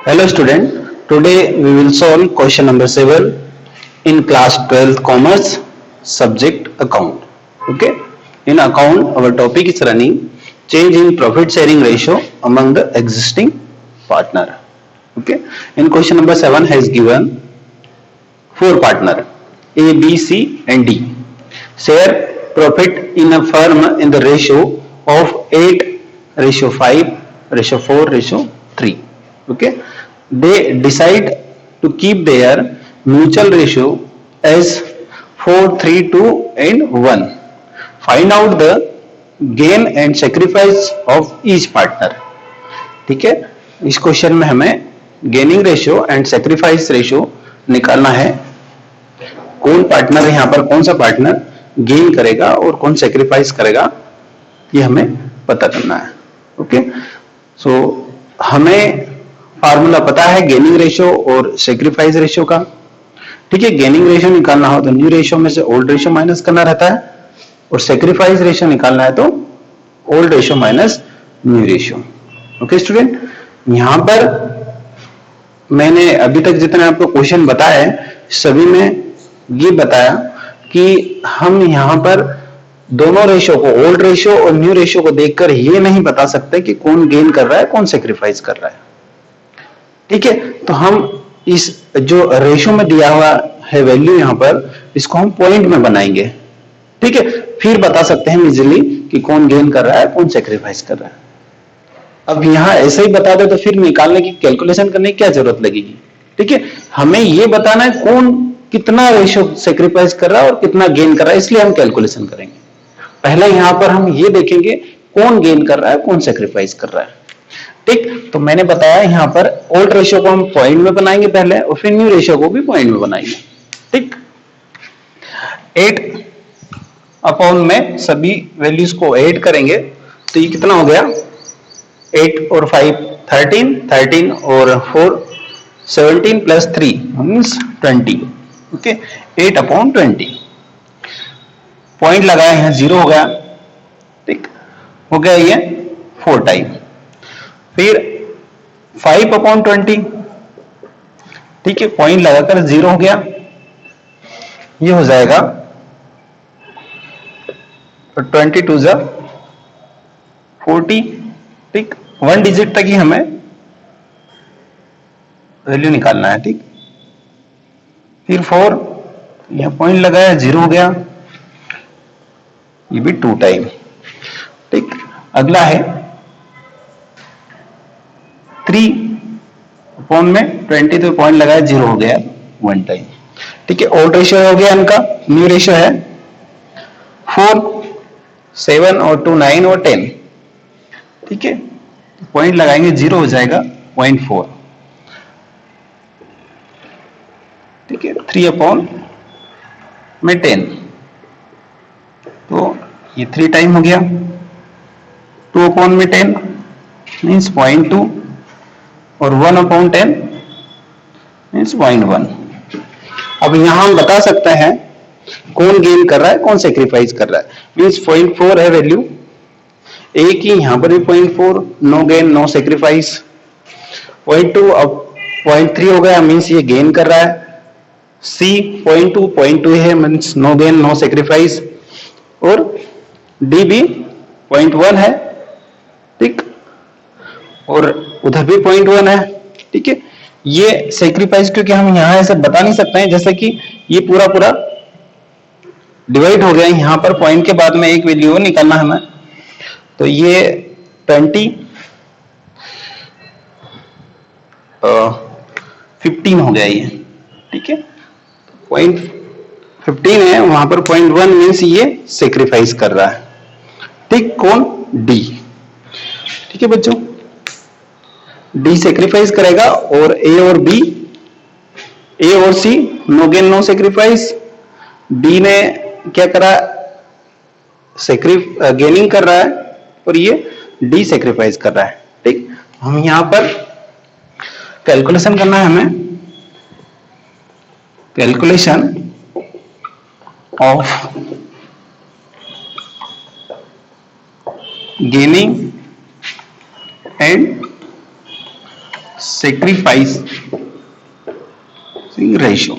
Hello student, today we will solve question number 7 in class 12th commerce subject account. Okay, in account our topic is running change in profit sharing ratio among the existing partner. Okay, in question number 7 has given four partner A, B, C and D share profit in a firm in the ratio of 8:5 ratio 4 ratio 3. Okay, they decide to keep their mutual ratio as 4, 3, 2 and 1. Find out the gain and sacrifice of each partner. ठीक है, इस question में हमें gaining ratio and sacrifice ratio निकालना है. कौन partner यहाँ पर कौन सा पार्टनर गेन करेगा और कौन सेक्रीफाइस करेगा ये हमें पता करना है. ओके, सो हमें फार्मूला पता है गेनिंग रेशियो और सेक्रीफाइस रेशियो का. ठीक है, गेनिंग रेशियो निकालना हो तो न्यू रेशियो में से ओल्ड रेशियो माइनस करना रहता है और सेक्रीफाइस रेशियो निकालना है तो old ratio minus new ratio. Okay student, यहां पर मैंने अभी तक जितने आपको क्वेश्चन बताए सभी में ये बताया कि हम यहां पर दोनों रेशियो को ओल्ड रेशियो और न्यू रेशियो को देखकर ये नहीं बता सकते कि कौन गेन कर रहा है कौन सेक्रीफाइस कर रहा है. ठीक है, तो हम इस जो रेशियो में दिया हुआ है वैल्यू यहां पर इसको हम पॉइंट में बनाएंगे. ठीक है, फिर बता सकते हैं इजीली कि कौन गेन कर रहा है कौन सेक्रीफाइस कर रहा है. अब यहां ऐसे ही बता दे तो फिर निकालने की कैलकुलेशन करने की क्या जरूरत लगेगी. ठीक है, हमें ये बताना है कौन कितना रेशियो सेक्रीफाइस कर रहा है और कितना गेन कर रहा है, इसलिए हम कैलकुलेशन करेंगे. पहले यहां पर हम ये देखेंगे कौन गेन कर रहा है कौन सेक्रीफाइस कर रहा है. ठीक, तो मैंने बताया यहां पर ओल्ड रेशियो को हम पॉइंट में बनाएंगे पहले और फिर न्यू रेशियो को भी पॉइंट में बनाएंगे. ठीक, 8 अपॉन में सभी वैल्यूज को ऐड करेंगे तो ये कितना हो गया 8 और 5 13, 13 और 4 17 plus 3 means 20. Okay, 8 upon 20 point लगाए हैं 0 हो गया. ठीक, हो गया ये 4 टाइम. फिर 5 अपॉन 20, ठीक है, पॉइंट लगाकर 0 हो गया, ये हो जाएगा 20 टू जा 40. ठीक, 1 डिजिट तक ही हमें वैल्यू निकालना है. ठीक, फिर 4 यहां पॉइंट लगाया 0 हो गया, ये भी 2 टाइम. ठीक, अगला है 3 अपॉन में 20 तो पॉइंट लगाया 0 हो गया 1 टाइम. ठीक है, ओल्ड रेशियो हो गया इनका. न्यू रेशियो है 4 7 और 2 9 और 10. ठीक है, पॉइंट लगाएंगे 0 हो जाएगा 0.4. ठीक है, 3 अपॉन में 10 तो ये 3 टाइम हो गया. 2 अपॉन में 10 मीन्स 0.2 और 1 अपॉन 10 मीन्स 0.1. अब यहां हम बता सकते हैं कौन गेन कर रहा है कौन सेक्रीफाइस कर रहा है. मीन्स 0.4 है वैल्यू ए की, यहां पर भी 0.4, नो गेन नो सेक्रीफाइस. 0.2 अब 0.3 हो गया मीन्स ये गेन कर रहा है. सी 0.2 है means no gain no sacrifice. और डी भी 0.1 है. ठीक, और उधर भी 0.1 है. ठीक है, ये सेक्रीफाइस क्योंकि हम यहां ऐसे बता नहीं सकते हैं जैसे कि ये पूरा पूरा डिवाइड हो गया. यहां पर पॉइंट के बाद में एक वैल्यू निकालना हमें, तो ये 20 15 हो गया ये. ठीक है, 0.15 है, वहां पर 0.1 मीन्स ये सेक्रीफाइस कर रहा है. ठीक, कौन डी. ठीक है बच्चों, डी सेक्रीफाइस करेगा और ए और बी ए और C no gain no sacrifice. D ने क्या करा गेनिंग कर रहा है और ये डी सेक्रीफाइस कर रहा है. ठीक, हम यहां पर कैलकुलेशन करना है हमें. Calculation of gaining and sacrifice ratio.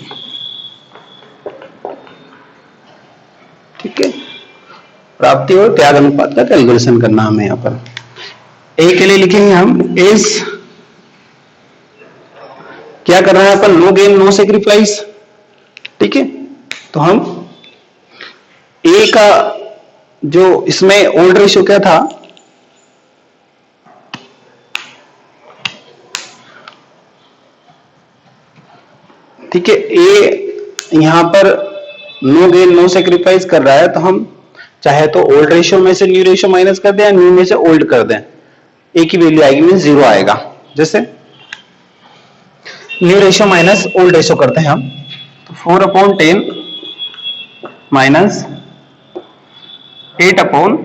ठीक है, प्राप्ति और त्याग अनुपात का कैलकुलेशन करना हमें यहाँ पर। ए के लिए लिखेंगे हम इज, क्या कर रहे हैं अपन, नो गेन नो सेक्रीफाइस। ठीक है, तो हम ए का जो इसमें ओल्ड रेशियो क्या था, ठीक है, ए यहां पर नो गेन नो सेक्रीफाइस कर रहा है, तो हम चाहे तो ओल्ड रेशियो में से न्यू रेशियो माइनस कर दें या न्यू में से ओल्ड कर दें, ए की वैल्यू आएगी मीन 0 आएगा। जैसे new ratio minus old ratio करते हैं हम, तो 4/10 माइनस 8/20।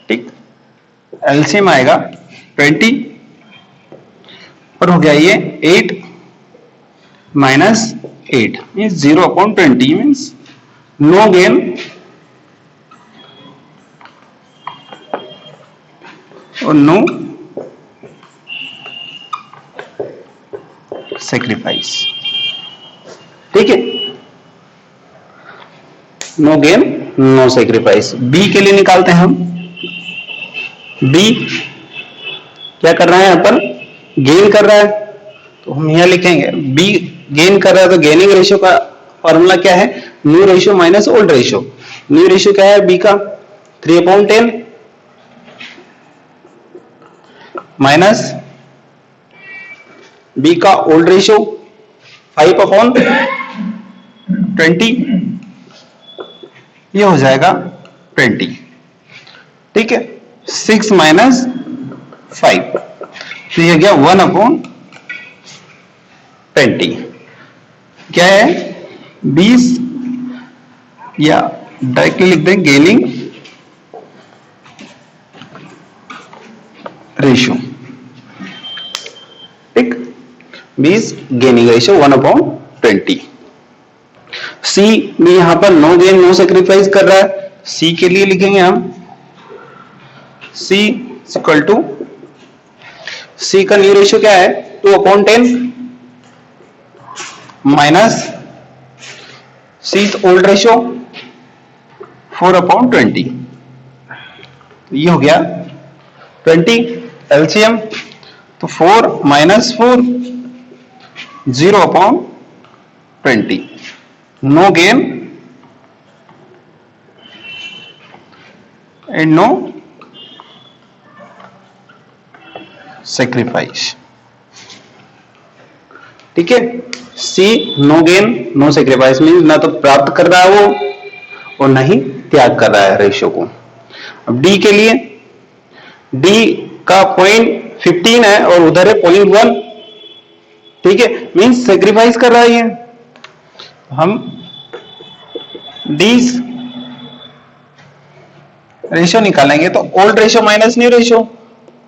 ठीक, एलसीएम आएगा 20 पर हो गया ये 8 minus 8 means 0/20 means no gain और नो सेक्रीफाइस। ठीक है, no gain no sacrifice. B के लिए निकालते हैं हम। बी क्या कर रहा है, यहाँ पर गेन कर रहा है, तो हम यहां लिखेंगे बी गेन कर रहा है, तो गेनिंग रेशियो का फॉर्मूला क्या है, new ratio minus old ratio. New ratio क्या है बी का 3/10 माइनस बी का ओल्ड रेशियो 5/20, ये हो जाएगा 20। ठीक है, 6 माइनस 5, तो ये गया 1/20। क्या है 20, या डायरेक्टली लिख दें गेनिंग रेशियो। ठीक, 20 गेनिंग रेशियो 1/20। सी भी यहां पर नो गेन नो सेक्रीफाइस कर रहा है, सी के लिए लिखेंगे हम सी इक्वल टू, सी का न्यू रेशियो क्या है 2/10 माइनस सी ओल्ड रेशियो 4/20, ये हो गया 20। एलसीएम तो 4 minus 4 0/20, no gain and no sacrifice. ठीक है, C no gain no sacrifice mean ना तो प्राप्त कर रहा है वो और ना ही त्याग कर रहा है रेशियो को। अब डी के लिए, डी का 0.15 है और उधर है 0.1। ठीक है, मीन सेक्रीफाइस कर रहा है ये। हम डी रेशियो निकालेंगे तो old ratio minus new ratio.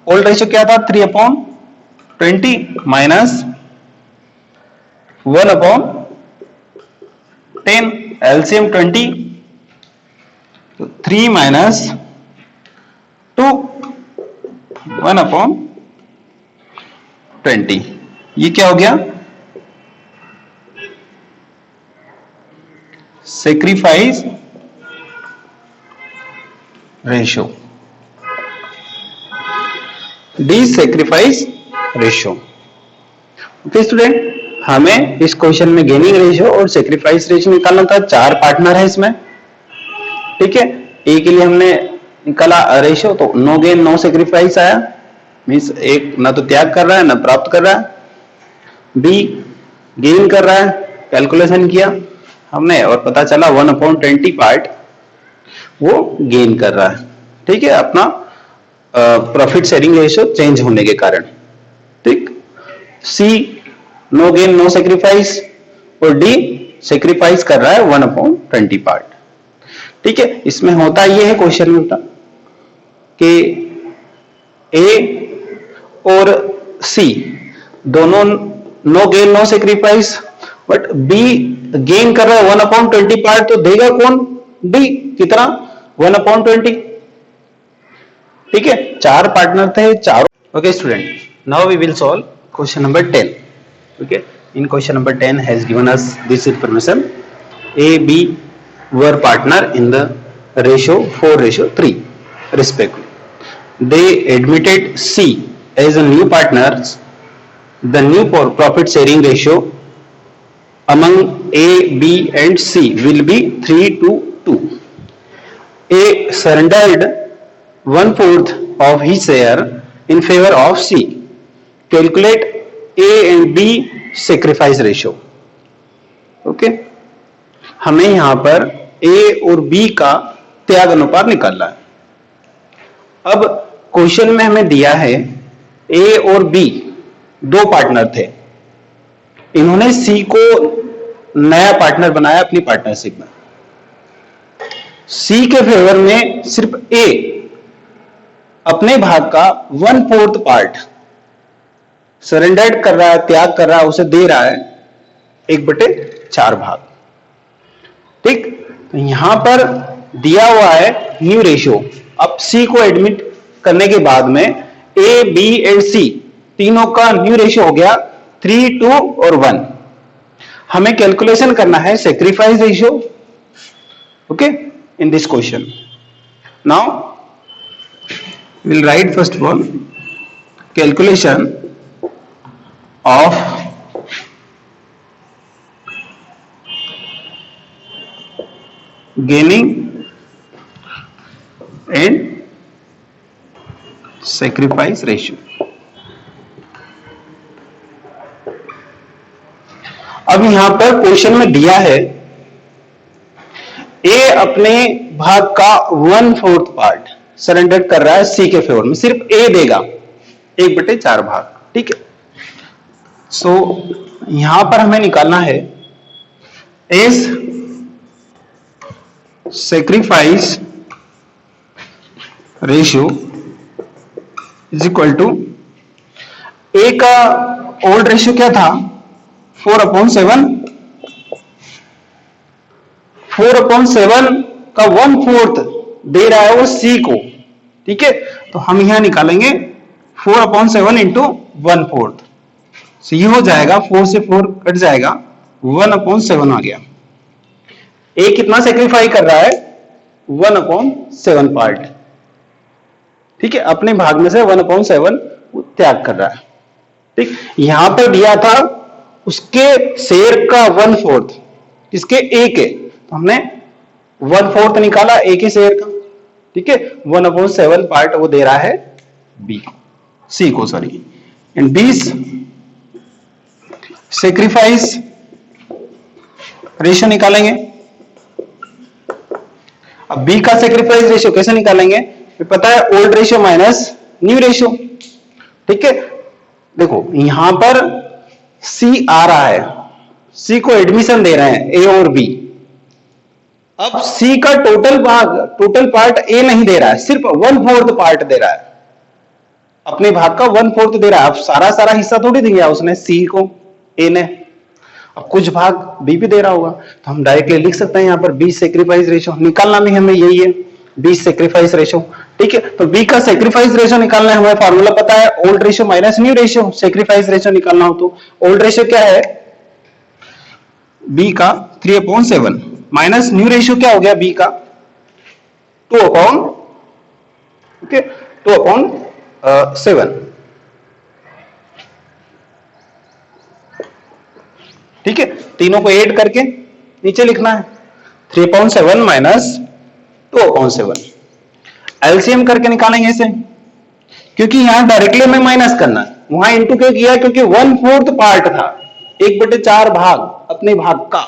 Old ratio क्या था 3/20 माइनस 1/10, एलसीएम 20, तो 3 माइनस 2 1/20, ये क्या हो गया sacrifice ratio, D sacrifice ratio. Okay student, हमें इस क्वेश्चन में गेनिंग रेशियो और सेक्रीफाइस रेशियो निकालना था। 4 पार्टनर है इसमें। ठीक है, ए के लिए हमने निकाला रेशियो, तो नो गेन नो सेक्रीफाइस आया, मीन्स एक ना तो त्याग कर रहा है ना प्राप्त कर रहा है। बी गेन कर रहा है, कैलकुलेशन किया हमने और पता चला 1/20 पार्ट वो गेन कर रहा है। ठीक है, अपना प्रॉफिट शेयरिंग रेशियो चेंज होने के कारण। ठीक, सी नो गेन नो सेक्रीफाइस और डी सेक्रीफाइस कर रहा है 1/20 पार्ट। ठीक है, इसमें होता ये है क्वेश्चन में होता कि ए और सी दोनों no gain no sacrifice, but B gain कर रहा है 1/20 पार्ट, तो देगा कौन डी कितना 1/20। ठीक है, 4 पार्टनर थे, चारों। Okay student, now we will solve question number 10. Okay, in question number 10 has given us this information: A, B were partner in the ratio 4:3 respectively. They admitted C as a new partners. The new profit sharing ratio among A, B and C will be 3:2. A surrendered 1/4 of his share in favor of C. Calculate A and B sacrifice ratio. Okay, हमें यहां पर A और B का त्याग अनुपात निकालना है। अब क्वेश्चन में हमें दिया है A और B दो पार्टनर थे, इन्होंने C को नया पार्टनर बनाया अपनी पार्टनरशिप में। C के फेवर में सिर्फ A अपने भाग का 1/4 पार्ट सरेंडर्ड कर रहा है, त्याग कर रहा है, उसे दे रहा है 1/4 भाग। ठीक, यहां पर दिया हुआ है न्यू रेशियो। अब C को एडमिट करने के बाद में A, B एंड C तीनों का न्यू रेशियो हो गया 3, 2 और 1। हमें कैलकुलेशन करना है sacrifice ratio, okay, in this question. Now we'll write first of all calculation of gaining and sacrifice ratio। अब यहां पर क्वेश्चन में दिया है ए अपने भाग का 1/4 पार्ट सरेंडर कर रहा है सी के फेवर में, सिर्फ ए देगा 1/4 भाग। ठीक है, सो यहां पर हमें निकालना है as sacrifice ratio is equal to A का ओल्ड रेशियो क्या था 4/7, 4/7 का 1/4 दे रहा है वो सी को। ठीक है, तो हम यहां निकालेंगे 4/7 इंटू 1/4, so ये हो जाएगा 4 से 4 कट जाएगा, 1/7 आ गया। ए कितना सेक्रीफाई कर रहा है 1/7 पार्ट। ठीक है, अपने भाग में से 1/7 त्याग कर रहा है। ठीक, यहां पर दिया था उसके शेयर का 1/4, इसके ए के, तो हमने 1/4 निकाला ए के शेयर का। ठीक है, 1/7 पार्ट वो दे रहा है बी सी को, sorry, and B sacrifice ratio निकालेंगे। अब बी का सेक्रीफाइस रेशियो कैसे निकालेंगे, पता है old ratio minus new ratio. ठीक है, देखो यहां पर सी आ रहा है, सी को एडमिशन दे रहे हैं ए और बी। अब सी का टोटल पार्ट ए नहीं दे रहा है, सिर्फ 1/4 पार्ट दे रहा है, अपने भाग का 1/4 दे रहा है। अब सारा हिस्सा थोड़ी दिया उसने सी को, ए ने, अब कुछ भाग बी भी दे रहा होगा, तो हम डायरेक्टली लिख सकते हैं यहां पर बी सेक्रीफाइस रेशियो निकालना भी हमें यही है, बी सेक्रीफाइस रेशियो। ठीक है, तो बी का सेक्रीफाइस रेशियो निकालना है, हमें फॉर्मूला पता है old ratio minus new ratio. Sacrifice ratio निकालना हो तो ओल्ड रेशियो क्या है बी का 3/7 माइनस न्यू रेशियो क्या हो गया बी का 2/7। ठीक है, तीनों को ऐड करके नीचे लिखना है 3/7 माइनस 2/7। एलसीएम करके निकालेंगे इसे, क्योंकि यहां डायरेक्टली हमें माइनस करना है, वहां इंटू क्या किया क्योंकि 1/4 पार्ट था, 1/4 भाग अपने भाग का।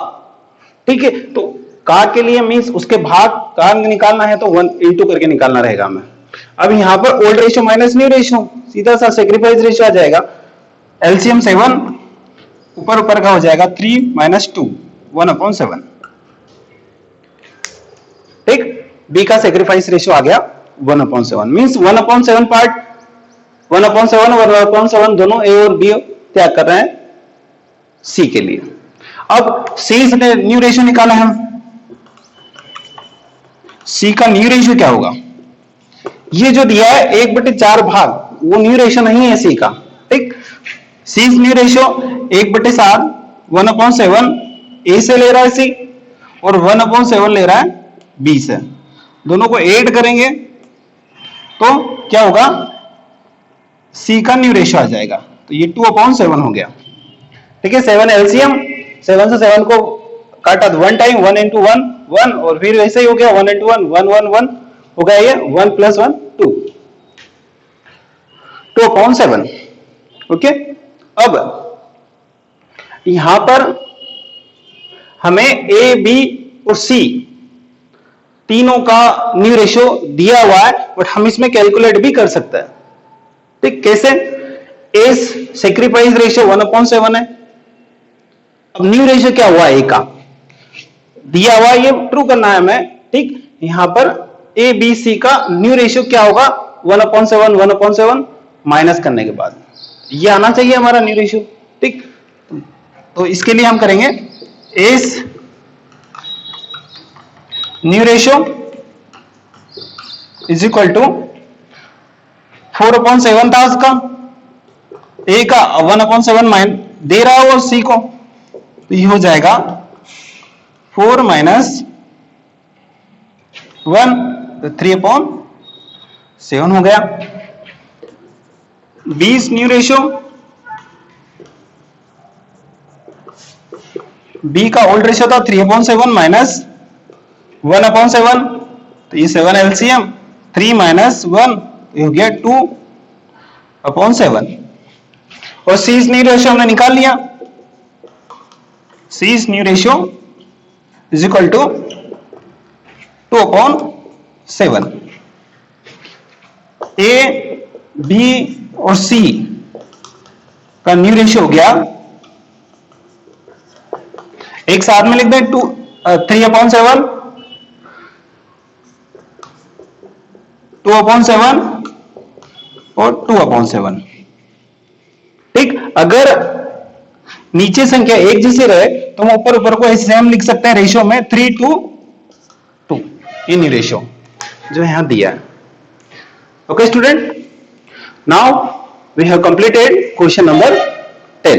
ठीक है, तो का के लिए मींस उसके भाग का निकालना है तो 1 इंटू करके निकालना रहेगा हमें। अब यहां पर old ratio minus new ratio, सीधा सा सेक्रीफाइस रेशियो आ जाएगा। एलसीएम 7 ऊपर का हो जाएगा 3 माइनस 2 1/7। ठीक, बी का सेक्रीफाइस रेशियो आ गया 1/7, मींस 1/7 पार्ट 1/7 और 1/7 दोनों ए और बी त्याग कर रहे हैं सी के लिए। अब सी से न्यू रेशियो निकाला है हम, सी का न्यू रेशियो क्या होगा ये जो दिया है 1/4 भाग, वो न्यू रेशियो नहीं है सी का, ठीक। सी न्यू रेशियो 1/7, 1/7 ए से ले रहा है सी, और 1/7 ले रहा है बी से। दोनों को ऐड करेंगे तो क्या होगा, सी का न्यू रेशियो आ जाएगा, तो ये 2/7 हो गया, ठीक है। 7 एलसीएम, 7 से 7 को काटा तो 1 टाइम, 1 into 1 1, और फिर वैसे ही हो गया 1 into 1 1 1 1 हो गया, ये 1 + 1 2, 2/7। ओके, अब यहां पर हमें ए बी और सी तीनों का न्यू रेशियो दिया हुआ है, बट हम इसमें कैलकुलेट भी कर सकते हैं, ठीक। कैसे, ए सेक्रीफाइस रेशियो 1/7 है। अब न्यू रेशियो क्या हुआ ए का, दिया हुआ, ये ट्रू करना है हमें, ठीक। यहां पर ए बी सी का न्यू रेशियो क्या होगा, 1/7 1/7 माइनस करने के बाद ये आना चाहिए हमारा न्यू रेशियो, ठीक। तो इसके लिए हम करेंगे as new ratio is equal to 4/7 था उसका, ए का 1/7 माइन दे रहा है वो सी को, तो ये हो जाएगा 4 - 1, तो 3/7 हो गया। बीस न्यू रेशियो, बी का ओल्ड रेशियो था 3/7 माइनस 1/7, तो ये 7 एलसीएम, 3 - 1 ये हो गया 2/7, और सी न्यू रेशियो हमने निकाल लिया, C new ratio is equal to 2/7। A B और सी का न्यू रेशियो हो गया, एक साथ में लिख दें 3/7 2/7 और 2/7, ठीक। अगर नीचे संख्या एक जैसे रहे तो हम ऊपर ऊपर को ऐसे हम लिख सकते हैं रेशियो में 3:2 इन रेशियो जो यहां दिया है। Okay student, now we have completed question number 10।